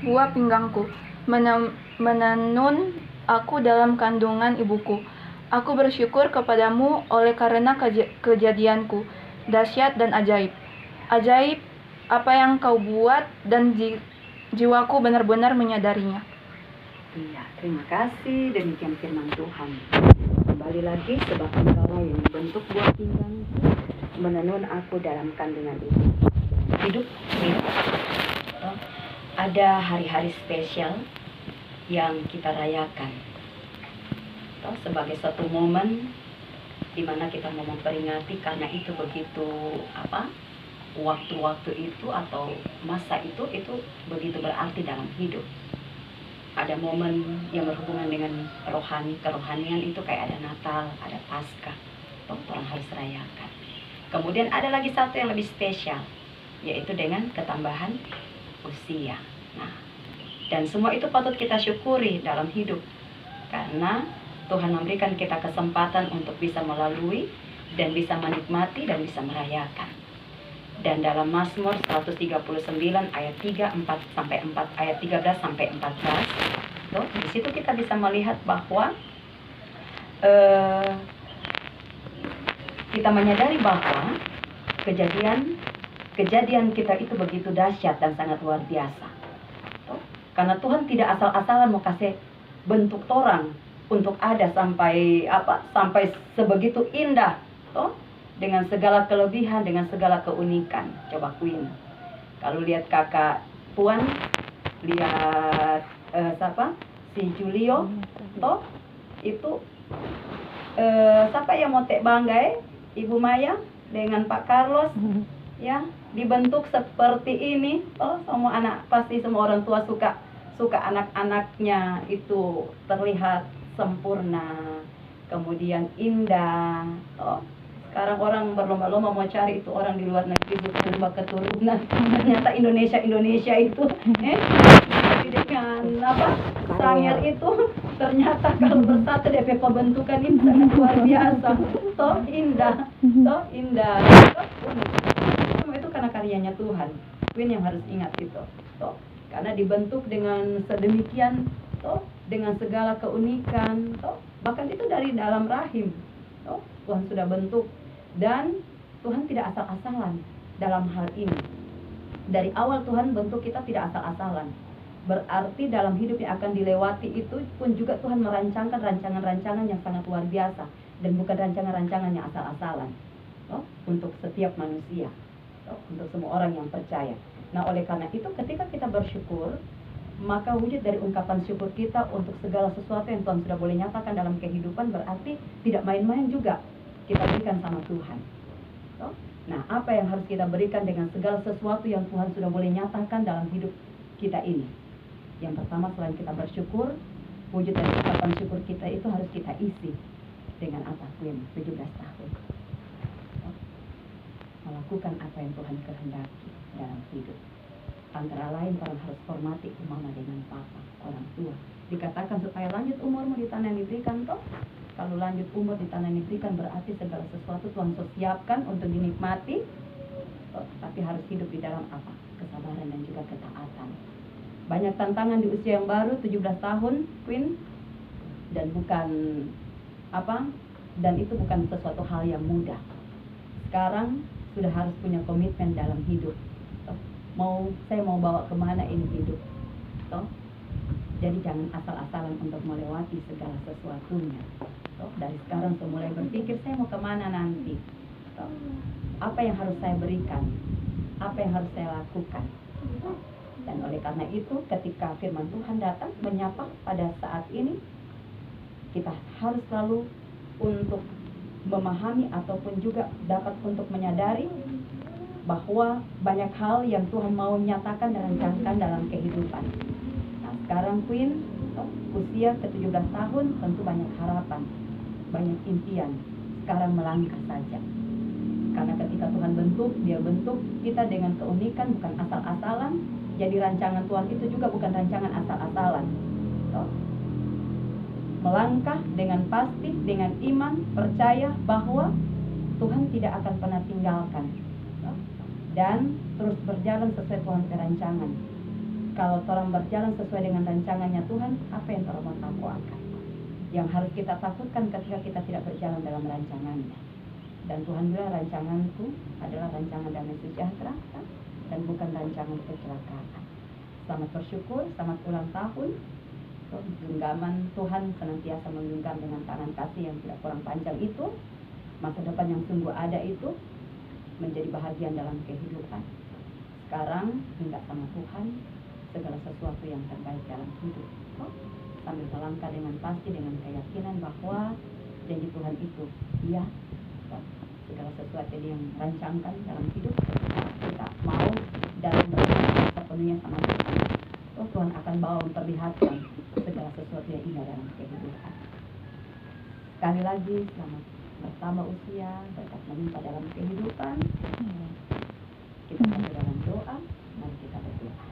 buah pinggangku, menenun aku dalam kandungan ibuku. Aku bersyukur kepadamu oleh karena kejadianku, dahsyat dan ajaib. Ajaib apa yang kau buat dan jiwaku benar-benar menyadarinya. Iya, terima kasih. Demikian firman Tuhan. Kembali lagi, sebab Engkaulah yang membentuk buah pinggangku, menenun aku dalam kandungan ibu. Hidup. Ada hari-hari spesial yang kita rayakan. Sebagai satu momen di mana kita mau memperingati, karena itu begitu waktu-waktu itu atau masa itu begitu berarti dalam hidup. Ada momen yang berhubungan dengan rohani, kerohanian itu kayak ada Natal, ada Paskah, orang harus rayakan. Kemudian ada lagi satu yang lebih spesial, yaitu dengan ketambahan usia. Nah, dan semua itu patut kita syukuri dalam hidup, karena Tuhan memberikan kita kesempatan untuk bisa melalui dan bisa menikmati dan bisa merayakan. Dan dalam Mazmur 139 ayat 3, 4 sampai 4, ayat 13 sampai 14, di situ kita bisa melihat bahwa kita menyadari bahwa kejadian kita itu begitu dahsyat dan sangat luar biasa. Karena Tuhan tidak asal-asalan mau kasih bentuk orang untuk ada sampai sebegitu indah, dengan segala kelebihan, dengan segala keunikan. Coba Queen, kalau lihat kakak Puan, lihat si Julio, itu siapa yang mau bangga, Ibu Maya dengan Pak Carlos, ya, dibentuk seperti ini. Pasti semua orang tua suka anak-anaknya itu terlihat sempurna, kemudian indah. Sekarang orang berlomba-lomba mau cari itu orang di luar negeri berlomba keturunan. Ternyata Indonesia itu dengan sangir itu ternyata kalau bersatu DP pembentukan ini sangat luar biasa. Indah. Semua itu karena karyanya Tuhan. Queen yang harus ingat itu. Karena dibentuk dengan sedemikian, dengan segala keunikan, bahkan itu dari dalam rahim, Tuhan sudah bentuk. Dan Tuhan tidak asal-asalan dalam hal ini. Dari awal Tuhan bentuk kita tidak asal-asalan. Berarti dalam hidup yang akan dilewati itu pun juga Tuhan merancangkan rancangan-rancangan yang sangat luar biasa, dan bukan rancangan-rancangan yang asal-asalan, untuk setiap manusia, untuk semua orang yang percaya. Nah, oleh karena itu ketika kita bersyukur, maka wujud dari ungkapan syukur kita untuk segala sesuatu yang Tuhan sudah boleh nyatakan dalam kehidupan, berarti tidak main-main juga kita berikan sama Tuhan. Nah, apa yang harus kita berikan dengan segala sesuatu yang Tuhan sudah boleh nyatakan dalam hidup kita ini? Yang pertama, selain kita bersyukur, wujud dari ungkapan syukur kita itu harus kita isi dengan apa? Queen, 17 tahun. Melakukan apa yang Tuhan kehendaki dalam hidup. Antara lain, orang harus hormati mama dengan papa, orang tua. Dikatakan supaya lanjut umurmu di tanah yang diberikan, kalau lanjut umur di tanah yang diberikan berarti segala sesuatu Tuhan siapkan untuk dinikmati, tapi harus hidup di dalam apa? Kesabaran dan juga ketaatan. Banyak tantangan di usia yang baru, 17 tahun, Queen, dan itu bukan sesuatu hal yang mudah. Sekarang sudah harus punya komitmen dalam hidup. Saya mau bawa kemana ini hidup, jadi jangan asal-asalan untuk melewati segala sesuatunya. Dari sekarang saya mulai berpikir saya mau kemana nanti, apa yang harus saya berikan, apa yang harus saya lakukan. Dan oleh karena itu ketika firman Tuhan datang menyapa pada saat ini, kita harus selalu untuk memahami ataupun juga dapat untuk menyadari bahwa banyak hal yang Tuhan mau menyatakan dan rancangkan dalam kehidupan. Nah, sekarang Queen, usia ke-17 tahun, tentu banyak harapan, banyak impian. Sekarang melangkah saja. Karena ketika Tuhan bentuk, Dia bentuk kita dengan keunikan, bukan asal-asalan. Jadi rancangan Tuhan itu juga bukan rancangan asal-asalan. Melangkah dengan pasti, dengan iman, percaya bahwa Tuhan tidak akan pernah tinggalkan, dan terus berjalan sesuai Tuhan kerancangan. Kalau orang berjalan sesuai dengan rancangannya Tuhan, apa yang orang mau takutkan? Yang harus kita takutkan ketika kita tidak berjalan dalam rancangannya. Dan Tuhan bilang rancanganku adalah rancangan damai sejahtera dan bukan rancangan kecelakaan. Selamat bersyukur, selamat ulang tahun. Genggaman Tuhan senantiasa menggenggam dengan tangan kasih yang tidak kurang panjang itu. Masa depan yang sungguh ada itu menjadi bahagian dalam kehidupan. Sekarang minta sama Tuhan segala sesuatu yang terbaik dalam hidup. Sambil melangkah dengan pasti, dengan keyakinan bahwa janji Tuhan itu iya. Segala sesuatu yang rancangkan dalam hidup kita mau dan berdoa sepenuhnya sama Tuhan. Tuhan akan bawa memperlihatkan segala sesuatu yang indah dalam kehidupan. Sekali lagi selamat bertambah usia, berkat melimpah dalam kehidupan. Kita sampai dalam doa, mari kita berdoa.